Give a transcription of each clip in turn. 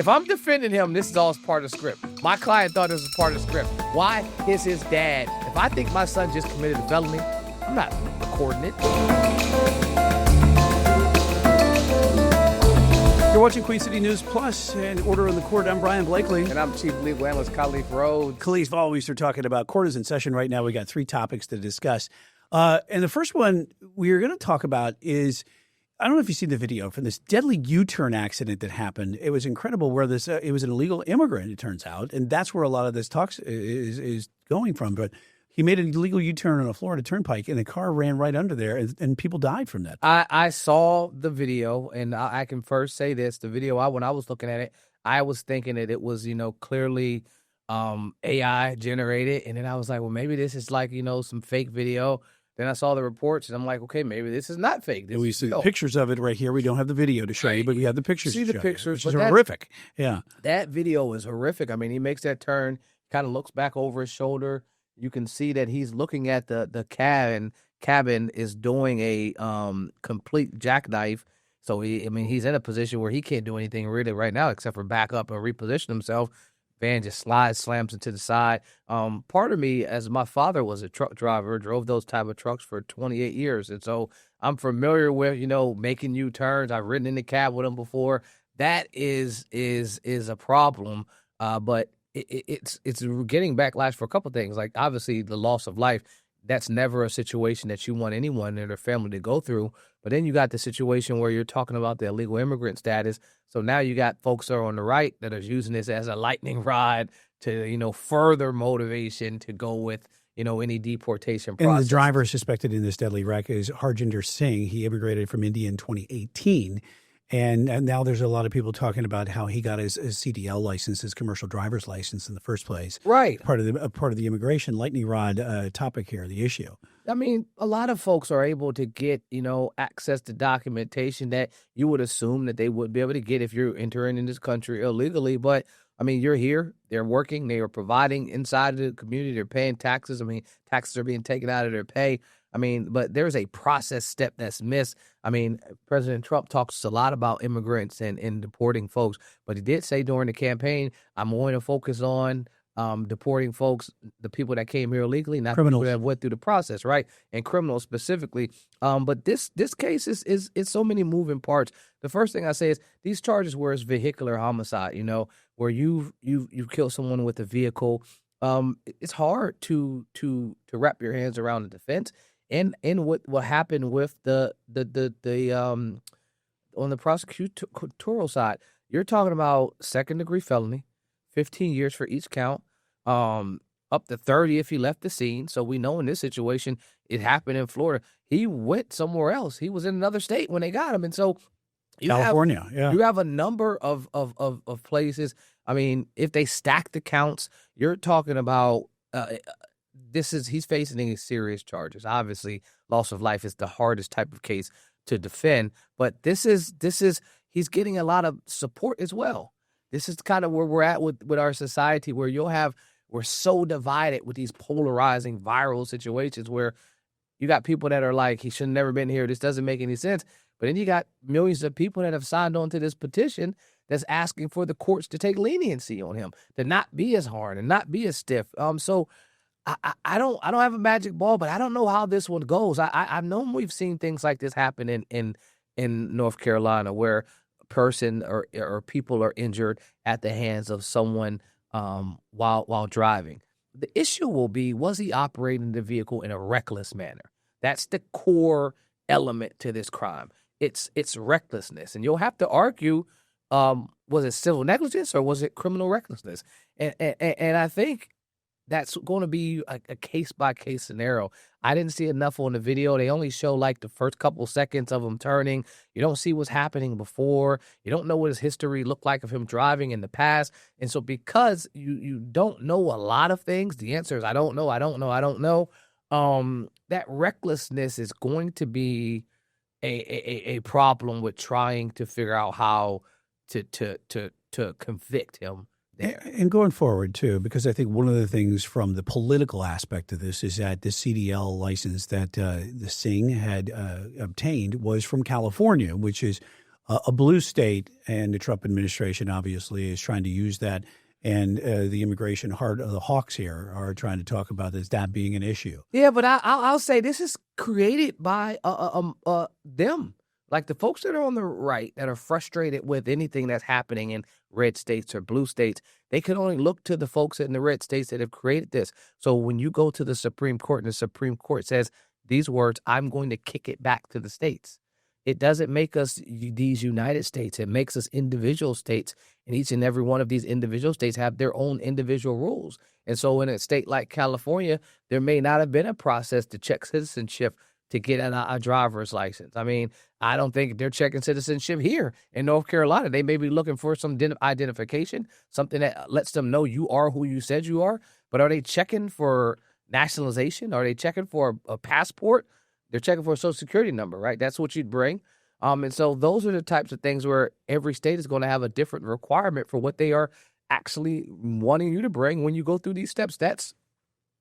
if I'm defending him, this is all part of the script. My client thought this was part of the script. Why is his dad? If I think my son just committed a felony, I'm not recording it. You're watching Queen City News Plus and Order in the Court. I'm Brian Blakely. And I'm Chief Legal Analyst Khalif Rhodes. Khalif, always are talking about court is in session right now. We got 3 topics to discuss. And the first one we're going to talk about is, I don't know if you've seen the video from this deadly U-turn accident that happened. It was incredible where this it was an illegal immigrant, it turns out. And that's where a lot of this talk is going from. But he made an illegal U-turn on a Florida turnpike, and the car ran right under there, and people died from that. I saw the video, and I can first say this. The video, when I was looking at it, I was thinking that it was, clearly AI generated. And then I was like, well, maybe this is like, some fake video. Then I saw the reports, and I'm like, okay, maybe this is not fake. We see pictures of it right here. We don't have the video to show you, but we have the pictures. See the pictures, which is horrific. Yeah, that video is horrific. I mean, he makes that turn, kind of looks back over his shoulder. You can see that he's looking at the cabin is doing a complete jackknife. So he's in a position where he can't do anything really right now except for back up and reposition himself. Van just slams into the side. Part of me, as my father was a truck driver, drove those type of trucks for 28 years. And so I'm familiar with, making U-turns. I've ridden in the cab with him before. That is a problem. But it's getting backlash for a couple of things. Like, obviously, the loss of life. That's never a situation that you want anyone in their family to go through. But then you got the situation where you're talking about the illegal immigrant status. So now you got folks that are on the right that are using this as a lightning rod to, further motivation to go with, any deportation process. And the driver suspected in this deadly wreck is Harjinder Singh. He immigrated from India in 2018. And now there's a lot of people talking about how he got his CDL license, his commercial driver's license in the first place. Right. Part of the immigration lightning rod topic here, the issue. I mean, a lot of folks are able to get, access to documentation that you would assume that they would be able to get if you're entering in this country illegally. But, I mean, you're here, they're working, they are providing inside of the community, they're paying taxes. I mean, taxes are being taken out of their pay. I mean, but there's a process step that's missed. I mean, President Trump talks a lot about immigrants and deporting folks, but he did say during the campaign, I'm going to focus on deporting folks, the people that came here illegally, not criminals. The people that went through the process, right? And criminals specifically. But this case is so many moving parts. The first thing I say is these charges were as vehicular homicide, where you've killed someone with a vehicle. It's hard to wrap your hands around the defense. And what happened with the on the prosecutorial side, you're talking about 2nd-degree felony, 15 years for each count, up to 30 if he left the scene. So we know in this situation, it happened in Florida. He went somewhere else. He was in another state when they got him, and so California, you have a number of places. I mean, if they stack the counts, you're talking about. He's facing serious charges. Obviously, loss of life is the hardest type of case to defend, but he's getting a lot of support as well. This is kind of where we're at with our society, where we're so divided with these polarizing viral situations where you got people that are like, he should have never been here. This doesn't make any sense. But then you got millions of people that have signed on to this petition that's asking for the courts to take leniency on him, to not be as hard and not be as stiff. So I don't have a magic ball, but I don't know how this one goes. I've known we've seen things like this happen in North Carolina where a person or people are injured at the hands of someone while driving. The issue will be, was he operating the vehicle in a reckless manner? That's the core element to this crime. It's recklessness, and you'll have to argue, was it civil negligence or was it criminal recklessness? And I think that's going to be a case-by-case scenario. I didn't see enough on the video. They only show like the first couple seconds of him turning. You don't see what's happening before. You don't know what his history looked like of him driving in the past. And so because you don't know a lot of things, the answer is I don't know. That recklessness is going to be a problem with trying to figure out how to convict him there. And going forward, too, because I think one of the things from the political aspect of this is that the CDL license that the Singh had obtained was from California, which is a blue state, and the Trump administration obviously is trying to use that. And the immigration heart of the hawks here are trying to talk about this, that being an issue. Yeah, but I'll say this is created by them. Like the folks that are on the right that are frustrated with anything that's happening in red states or blue states, they can only look to the folks in the red states that have created this. So when you go to the Supreme Court and the Supreme Court says these words, I'm going to kick it back to the states. It doesn't make us these United States. It makes us individual states, and each and every one of these individual states have their own individual rules. And so in a state like California, there may not have been a process to check citizenship to get a driver's license. I mean, I don't think they're checking citizenship here in North Carolina. They may be looking for some identification, something that lets them know you are who you said you are. But are they checking for nationalization? Are they checking for a passport? They're checking for a social security number, right? That's what you'd bring. And so those are the types of things where every state is going to have a different requirement for what they are actually wanting you to bring when you go through these steps. That's,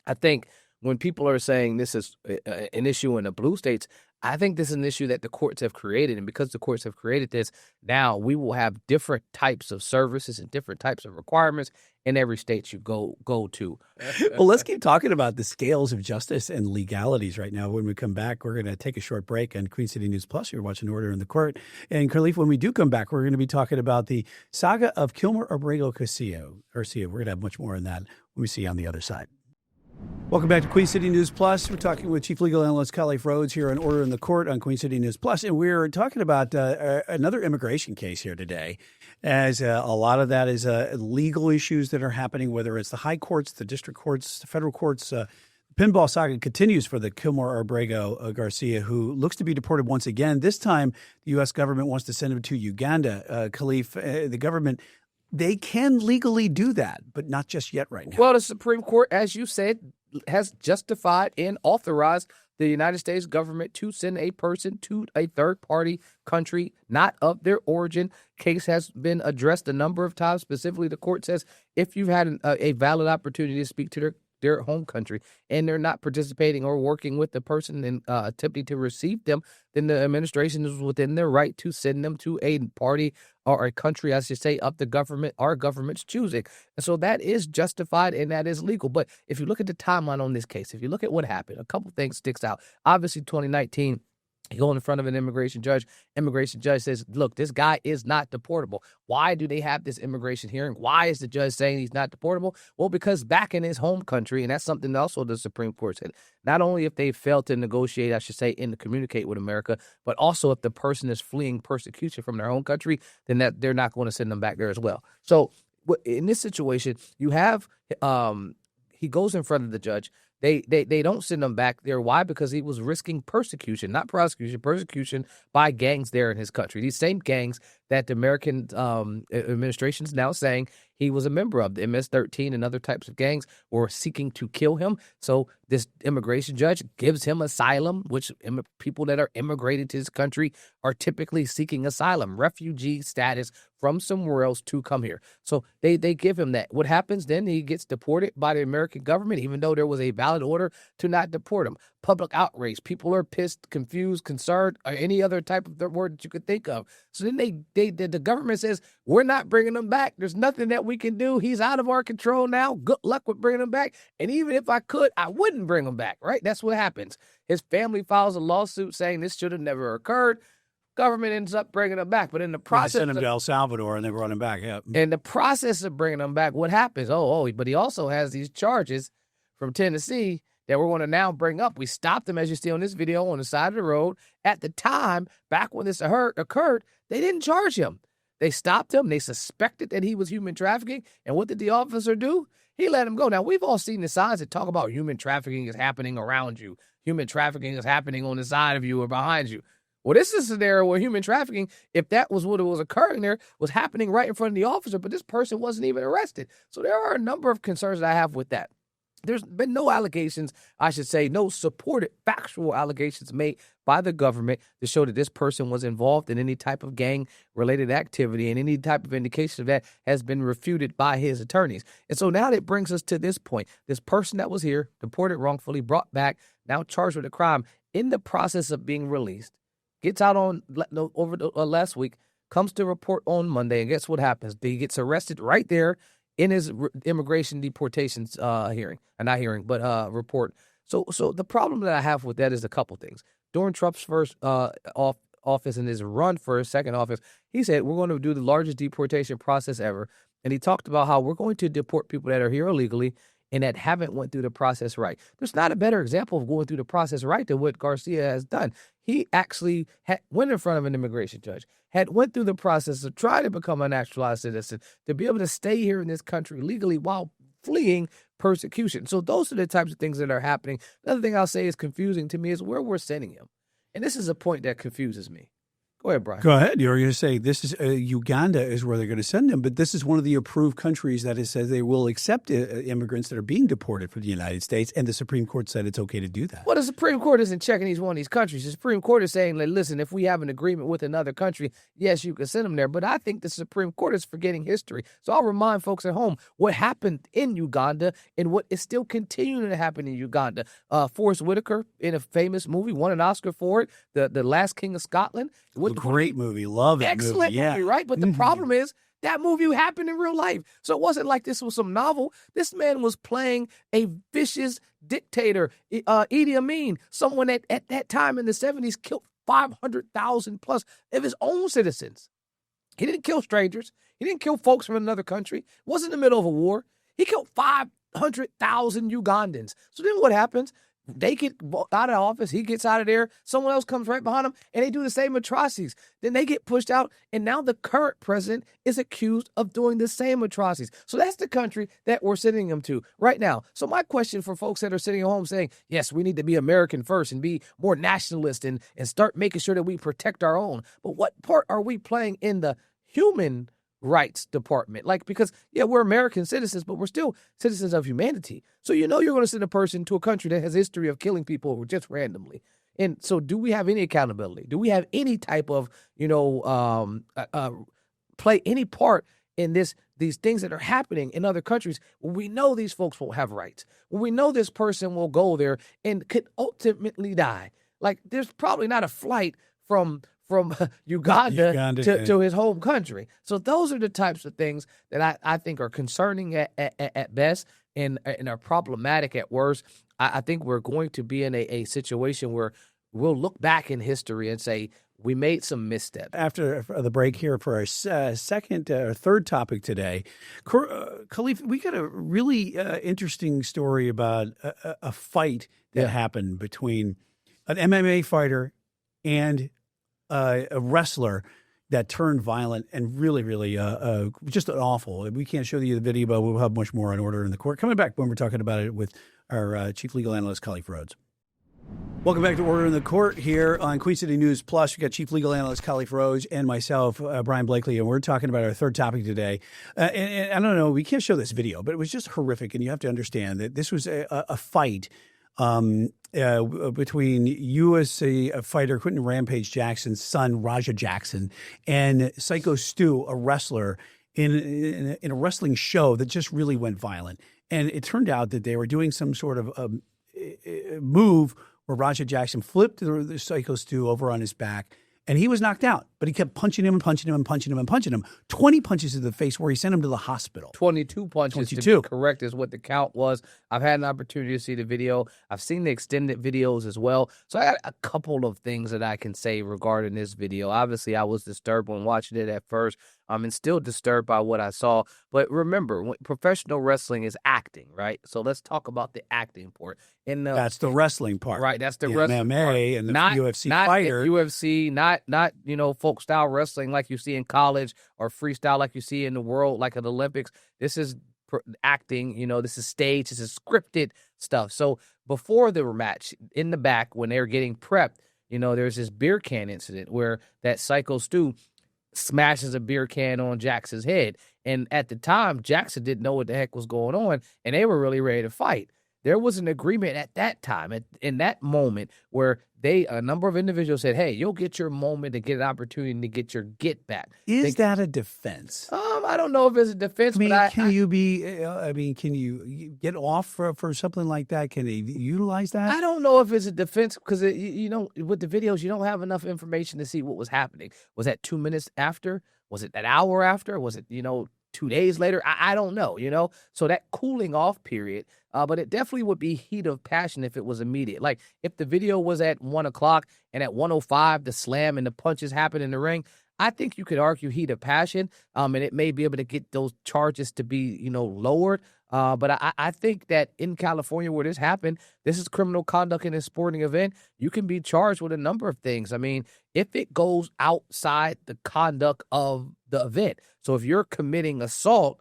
I think, when people are saying this is an issue in the blue states, I think this is an issue that the courts have created. And because the courts have created this, now we will have different types of services and different types of requirements in every state you go to. Well, let's keep talking about the scales of justice and legalities right now. When we come back, we're going to take a short break on Queen City News Plus. You're watching Order in the Court. And Khalif, when we do come back, we're going to be talking about the saga of Kilmer Abrego Garcia. We're going to have much more on that when we see you on the other side. Welcome back to Queen City News Plus. We're talking with Chief Legal Analyst Khalif Rhodes here on Order in the Court on Queen City News Plus, and we're talking about another immigration case here today, as a lot of that is legal issues that are happening, whether it's the high courts, the district courts, the federal courts. Pinball saga continues for the Kilmer Abrego Garcia, who looks to be deported once again. This time, the U.S. government wants to send him to Uganda. Khalif, the government, they can legally do that, but not just yet right now. Well, the Supreme Court, as you said, has justified and authorized the United States government to send a person to a third-party country not of their origin. Case has been addressed a number of times. Specifically, the court says if you've had a valid opportunity to speak to their home country and they're not participating or working with the person and attempting to receive them, then the administration is within their right to send them to a party or a country, I should say, of the government, our government's choosing. And so that is justified and that is legal. But if you look at the timeline on this case, if you look at what happened, a couple things sticks out. Obviously, 2019, you go in front of an immigration judge. Immigration judge says, look, this guy is not deportable. Why do they have this immigration hearing? Why is the judge saying he's not deportable? Well, because back in his home country, and that's something also the Supreme Court said, not only if they failed to negotiate, I should say, and to communicate with America, but also if the person is fleeing persecution from their own country, then that they're not going to send them back there as well. So in this situation, you have he goes in front of the judge. They don't send him back there. Why? Because he was risking persecution, not prosecution, persecution by gangs there in his country. These same gangs that the American administration is now saying he was a member of. The MS-13 and other types of gangs were seeking to kill him. So this immigration judge gives him asylum, which people that are immigrated to this country are typically seeking asylum, refugee status from somewhere else to come here. So they give him that. What happens then? He gets deported by the American government, even though there was a valid order to not deport him. Public outrage. People are pissed, confused, concerned, or any other type of word that you could think of. So then the government says, we're not bringing him back. There's nothing that we can do. He's out of our control now. Good luck with bringing him back. And even if I could, I wouldn't bring him back, right? That's what happens. His family files a lawsuit saying this should have never occurred. Government ends up bringing him back. But in the process... They sent him to El Salvador and they brought him back, yeah. In the process of bringing him back, what happens? But he also has these charges from Tennessee that we're going to now bring up. We stopped him, as you see on this video, on the side of the road. At the time, back when this occurred, they didn't charge him. They stopped him. They suspected that he was human trafficking. And what did the officer do? He let him go. Now, we've all seen the signs that talk about human trafficking is happening around you. Human trafficking is happening on the side of you or behind you. Well, this is a scenario where human trafficking, if that was what was occurring there, was happening right in front of the officer, but this person wasn't even arrested. So there are a number of concerns that I have with that. There's been no allegations, I should say, no supported factual allegations made by the government to show that this person was involved in any type of gang-related activity, and any type of indication of that has been refuted by his attorneys. And so now that brings us to this point. This person that was here, deported wrongfully, brought back, now charged with a crime, in the process of being released, gets out on over last week, comes to report on Monday, and guess what happens? He gets arrested right there in his immigration deportation hearing, not hearing, but report. So the problem that I have with that is a couple things. During Trump's first office and his run for his second office, he said, we're going to do the largest deportation process ever. And he talked about how we're going to deport people that are here illegally and that haven't went through the process right. There's not a better example of going through the process right than what Garcia has done. He actually went in front of an immigration judge, went through the process to try to become a naturalized citizen, to be able to stay here in this country legally while fleeing persecution. So those are the types of things that are happening. Another thing I'll say is confusing to me is where we're sending him. And this is a point that confuses me. Go ahead, Brian. Go ahead. You're going to say this is Uganda is where they're going to send them, but this is one of the approved countries that says they will accept immigrants that are being deported from the United States, and the Supreme Court said it's okay to do that. Well, the Supreme Court isn't checking each one of these countries. The Supreme Court is saying, listen, if we have an agreement with another country, yes, you can send them there. But I think the Supreme Court is forgetting history. So I'll remind folks at home what happened in Uganda and what is still continuing to happen in Uganda. Forrest Whitaker, in a famous movie, won an Oscar for it, The Last King of Scotland. Great movie. Love that movie. Excellent movie, right? But the problem is that movie happened in real life. So it wasn't like this was some novel. This man was playing a vicious dictator, Idi Amin, someone that at that time in the 70s killed 500,000 plus of his own citizens. He didn't kill strangers. He didn't kill folks from another country. It wasn't in the middle of a war. He killed 500,000 Ugandans. So then what happens? They get out of office. He gets out of there. Someone else comes right behind him, and they do the same atrocities. Then they get pushed out, and now the current president is accused of doing the same atrocities. So that's the country that we're sending them to right now. So my question for folks that are sitting at home saying, yes, we need to be American first and be more nationalist and start making sure that we protect our own. But what part are we playing in the human rights department? Because we're American citizens, but we're still citizens of humanity. So you're going to send a person to a country that has a history of killing people just randomly. And so do we have any accountability? Do we have any type of, play any part in these things that are happening in other countries when we know these folks won't have rights, when we know this person will go there and could ultimately die? There's probably not a flight from Uganda to his home country. So those are the types of things that I think are concerning at best and are problematic at worst. I think we're going to be in a situation where we'll look back in history and say, we made some missteps. After the break here for our second or third topic today, Khalif, we got a really interesting story about a fight that happened between an MMA fighter and a wrestler that turned violent and really, really just awful. We can't show you the video, but we'll have much more on Order in the Court. Coming back when we're talking about it with our chief legal analyst, Khalif Rhodes. Welcome back to Order in the Court here on Queen City News Plus. We've got chief legal analyst Khalif Rhodes and myself, Brian Blakely, and we're talking about our third topic today. And I don't know, we can't show this video, but it was just horrific. And you have to understand that this was a fight between UFC fighter Quentin Rampage Jackson's son, Raja Jackson, and Psycho Stu, a wrestler, in a wrestling show that just really went violent. And it turned out that they were doing some sort of move where Raja Jackson flipped the Psycho Stu over on his back, and he was knocked out. But he kept punching him and punching him and punching him and punching him. 20 punches to the face where he sent him to the hospital. 22 punches, 22. To be correct, is what the count was. I've had an opportunity to see the video. I've seen the extended videos as well. So I got a couple of things that I can say regarding this video. Obviously, I was disturbed when watching it at first. I'm still disturbed by what I saw. But remember, professional wrestling is acting, right? So let's talk about the acting part. That's the wrestling part. Right, that's the wrestling MMA part. And the UFC fighter. UFC, not folk style wrestling like you see in college or freestyle like you see in the world, like at the Olympics. This is acting, this is stage, this is scripted stuff. So before the match, in the back, when they're getting prepped, there's this beer can incident where that Psycho Stu smashes a beer can on Jackson's head. And at the time, Jackson didn't know what the heck was going on, and they were really ready to fight. There was an agreement at that time, in that moment, where a number of individuals said, hey, you'll get your moment to get an opportunity to get your get back. Is that a defense? I don't know if it's a defense, I mean, but can you be? I mean, can you get off for something like that? Can they utilize that? I don't know if it's a defense because you know, with the videos, you don't have enough information to see what was happening. Was that 2 minutes after? Was it an hour after? Was it, 2 days later? I don't know, So that cooling off period, but it definitely would be heat of passion if it was immediate. Like if the video was at 1 o'clock and at 1:05 the slam and the punches happened in the ring, I think you could argue heat of passion, and it may be able to get those charges to be, lowered. But I think that in California where this happened, this is criminal conduct in a sporting event. You can be charged with a number of things. I mean, if it goes outside the conduct of the event. So if you're committing assault,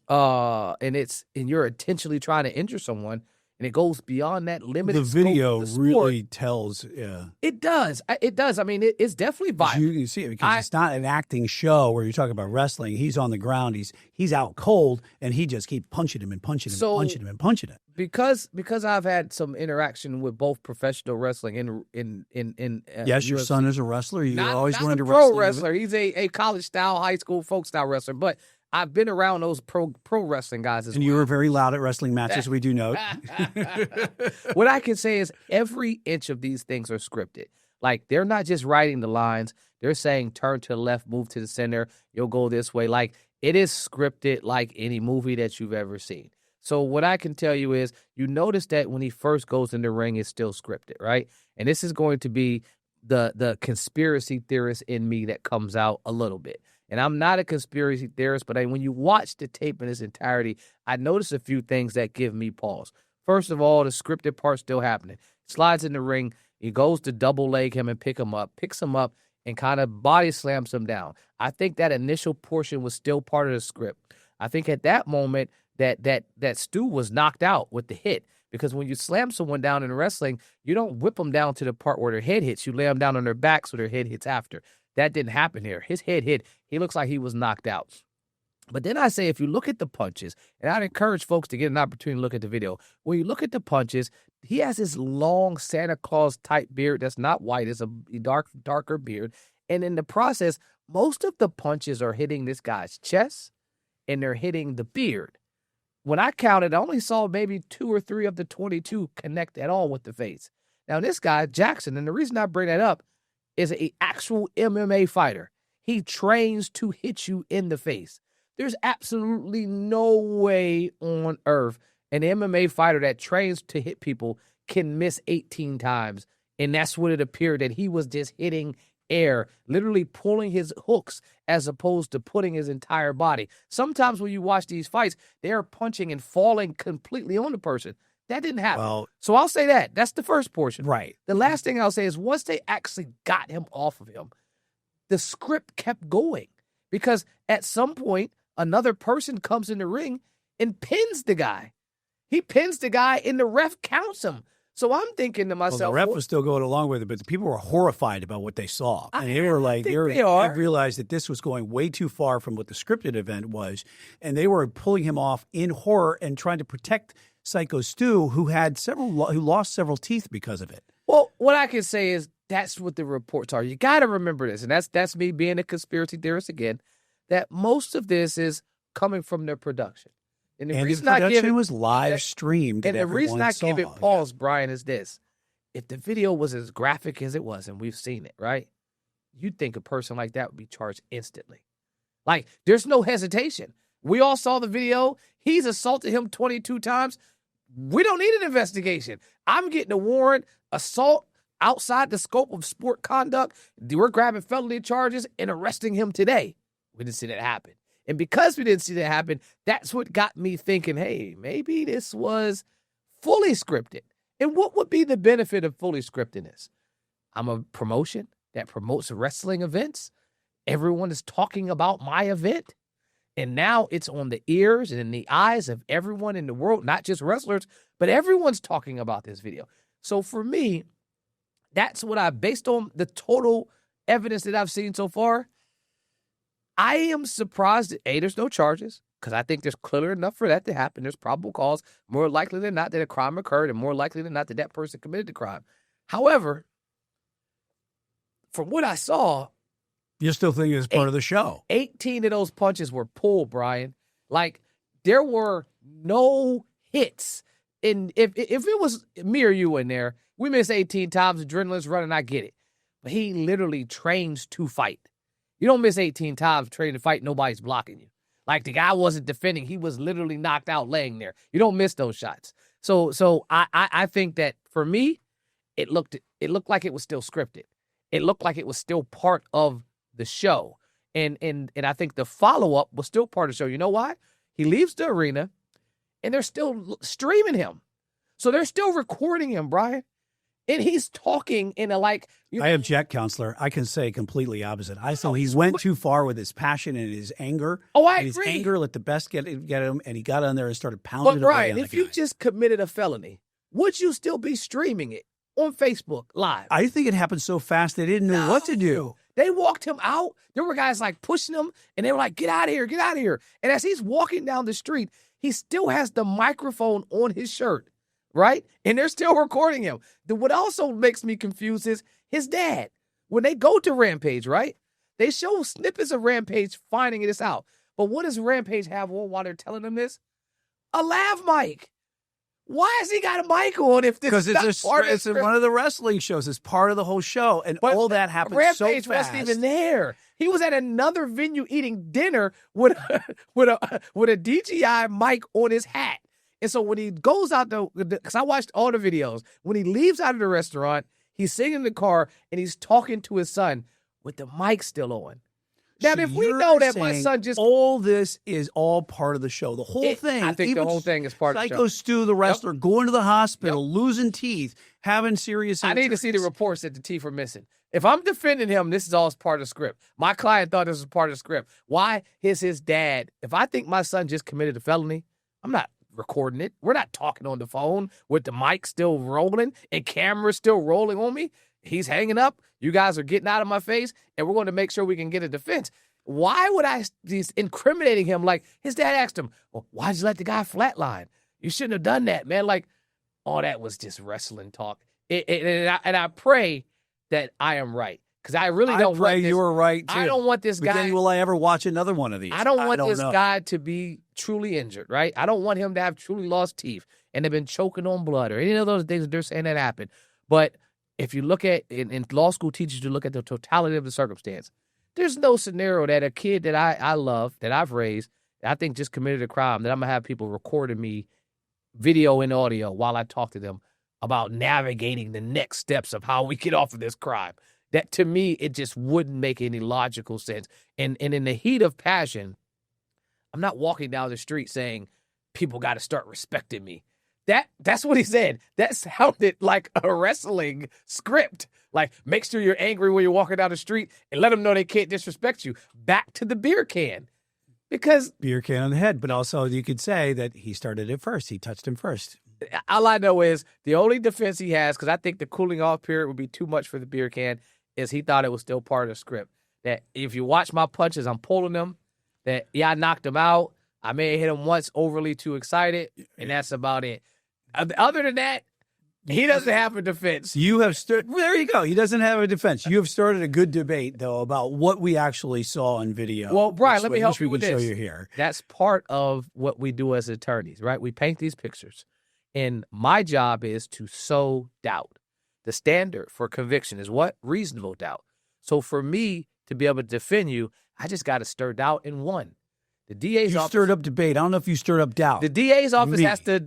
and you're intentionally trying to injure someone, and it goes beyond that limited The scope video of the sport, really tells. Yeah. it does. It does. I mean, it's definitely violent. You see it because it's not an acting show where you're talking about wrestling. He's on the ground. He's out cold, and he just keeps punching him and punching him and punching him and punching him. Because I've had some interaction with both professional wrestling in Yes, your UFC. son is a wrestler. You always not wanted a to pro wrestle. wrestler. He's a college style, high school folk style wrestler. But I've been around those pro wrestling guys as And well. you were very loud at wrestling matches, we do note. What I can say is every inch of these things are scripted. Like they're not just writing the lines. They're saying turn to the left, move to the center. You'll go this way. Like it is scripted like any movie that you've ever seen. So what I can tell you is you notice that when he first goes in the ring, it's still scripted, right? And this is going to be the conspiracy theorist in me that comes out a little bit. And I'm not a conspiracy theorist, but when you watch the tape in its entirety, I notice a few things that give me pause. First of all, the scripted part's still happening. Slides in the ring. He goes to double leg him and picks him up, and kind of body slams him down. I think that initial portion was still part of the script. I think at that moment that Stu was knocked out with the hit. Because when you slam someone down in wrestling, you don't whip them down to the part where their head hits. You lay them down on their back so their head hits after. That didn't happen here. His head hit. He looks like he was knocked out. But then I say, if you look at the punches, and I'd encourage folks to get an opportunity to look at the video. When you look at the punches, he has this long Santa Claus type beard that's not white. It's a darker beard. And in the process, most of the punches are hitting this guy's chest, and they're hitting the beard. When I counted, I only saw maybe 2 or 3 of the 22 connect at all with the face. Now, this guy, Jackson, and the reason I bring that up is an actual MMA fighter. He trains to hit you in the face. There's absolutely no way on earth an MMA fighter that trains to hit people can miss 18 times. And that's what it appeared, that he was just hitting air, literally pulling his hooks as opposed to putting his entire body. Sometimes when you watch these fights, they're punching and falling completely on the person. That didn't happen. Well, so I'll say that. That's the first portion. right. The last thing I'll say is once they actually got him off of him, the script kept going. Because at some point, another person comes in the ring and pins the guy. He pins the guy and the ref counts him. So I'm thinking to myself, Well, the ref was still going along with it, but the people were horrified about what they saw. And they were like, they they realized that this was going way too far from what the scripted event was. And they were pulling him off in horror and trying to protect Psycho Stu, who lost several teeth because of it. Well, what I can say is that's what the reports are. You got to remember this, and that's me being a conspiracy theorist again, that most of this is coming from their production. And the production was live streamed. And the reason I give it saw. pause, Brian, is this. If the video was as graphic as it was, and we've seen it, right, you'd think a person like that would be charged instantly. Like, there's no hesitation. We all saw the video. He's assaulted him 22 times. We don't need an investigation. I'm getting a warrant, assault outside the scope of sport conduct. We're grabbing felony charges and arresting him today. We didn't see that happen. And because we didn't see that happen, that's what got me thinking, hey, maybe this was fully scripted. And what would be the benefit of fully scripting this? I'm a promotion that promotes wrestling events. Everyone is talking about my event. And now it's on the ears and in the eyes of everyone in the world, not just wrestlers, but everyone's talking about this video. So for me, that's what based on the total evidence that I've seen so far, I am surprised that, A, there's no charges, because I think there's clear enough for that to happen. There's probable cause, more likely than not that a crime occurred, and more likely than not that that person committed the crime. However, from what I saw, You still think it's part of the show? 18 of those punches were pulled, Brian. Like, there were no hits. And if it was me or you in there, we miss 18 times, adrenaline's running, I get it. But he literally trains to fight. You don't miss 18 times training to fight, nobody's blocking you. Like, the guy wasn't defending. He was literally knocked out laying there. You don't miss those shots. So I think that for me, it looked like it was still scripted. It looked like it was still part of the show. And I think the follow-up was still part of the show. You know why? He leaves the arena, and they're still streaming him. So they're still recording him, Brian. And he's talking in a like... I object, counselor. I can say completely opposite. I thought he went too far with his passion and his anger. Oh, I and agree. His anger let the best get him, and he got on there and started pounding But away Brian, on the if you guy. just committed a felony, would you still be streaming it on Facebook Live? I think it happened so fast they didn't know what to do. They walked him out. There were guys like pushing him, and they were like, get out of here, get out of here. And as he's walking down the street, he still has the microphone on his shirt, right? And they're still recording him. What also makes me confused is his dad. When they go to Rampage, right? They show snippets of Rampage finding this out. But what does Rampage have on while they're telling him this? A lav mic. Why has he got a mic on if this Because is not part of it's one of the wrestling shows. It's part of the whole show. And But all that happened so Rampage fast. wasn't even there. He was at another venue eating dinner with a DJI mic on his hat. And so when he goes out because I watched all the videos, when he leaves out of the restaurant, he's sitting in the car and he's talking to his son with the mic still on. Now, So if we you're know that my saying son just all this is all part of the show. The whole thing. I think the even whole thing is part of the Psycho show. Stu, the wrestler, going to the hospital, losing teeth, having serious. I need to see the reports that the teeth are missing. If I'm defending him, this is all part of the script. My client thought this was part of the script. Why is his dad? If I think my son just committed a felony, I'm not recording it. We're not talking on the phone with the mic still rolling and camera still rolling on me. He's hanging up. You guys are getting out of my face, and we're going to make sure we can get a defense. Why would I be incriminating him? Like, his dad asked him, well, why'd you let the guy flatline? You shouldn't have done that, man. Like, all that was just wrestling talk. And I pray that I am right, because I really don't pray want this. you were right, too. I don't want this But guy. then will I ever watch another one of these? I don't want this know. guy to be truly injured, right? I don't want him to have truly lost teeth and have been choking on blood or any of those things that they're saying that happened. But if you look at, in law school teaches you to look at the totality of the circumstance, there's no scenario that a kid that I love, that I've raised, that I think just committed a crime, that I'm going to have people recording me video and audio while I talk to them about navigating the next steps of how we get off of this crime. That, to me, it just wouldn't make any logical sense. And in the heat of passion, I'm not walking down the street saying, people got to start respecting me. That's what he said. That sounded like a wrestling script. Like, make sure you're angry when you're walking down the street and let them know they can't disrespect you. Back to the beer can. Because Beer can on the head, but also you could say that he started it first. He touched him first. all I know is the only defense he has, because I think the cooling off period would be too much for the beer can, is he thought it was still part of the script. That if you watch my punches, I'm pulling them. That, yeah, I knocked him out. I may have hit him once overly too excited, and that's about it. Other than that, he doesn't have a defense. You have there you go. He doesn't have a defense. You have started a good debate, though, about what we actually saw on video. Well, Brian, let me help you with this. We can this. show you here. That's part of what we do as attorneys, right? We paint these pictures. And my job is to sow doubt. The standard for conviction is what? Reasonable doubt. So for me to be able to defend you, I just got to stir doubt in one. The DA's office stirred up debate. I don't know if you stirred up doubt. The DA's office has to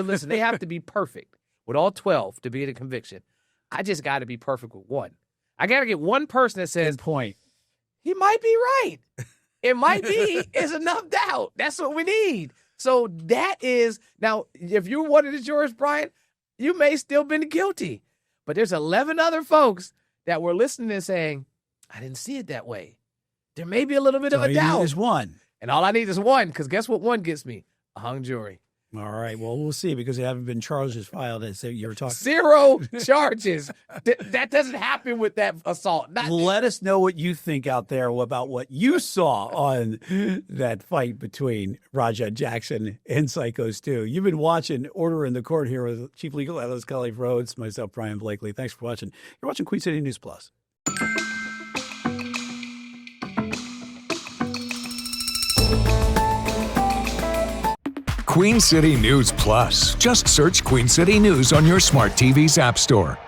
listen. They have to be perfect with all 12 to be in a conviction. I just got to be perfect with one. I got to get one person that says, point. He might be right. It might be is enough doubt. That's what we need. So that is, now, if you wanted the jurors, Brian, you may still been guilty. But there's 11 other folks that were listening and saying, I didn't see it that way. There may be a little bit of a doubt. Is one. And all I need is one, because guess what one gets me? A hung jury. All right. Well, we'll see, because there haven't been charges filed. As you were talking. 0 charges. That doesn't happen with that assault. Let us know what you think out there about what you saw on that fight between Raja Jackson and Psycho Stu. You've been watching Order in the Court here with Chief Legal Analyst Kelly Rhodes, myself, Brian Blakely. Thanks for watching. You're watching Queen City News Plus. Queen City News Plus. Just search Queen City News on your smart TV's app store.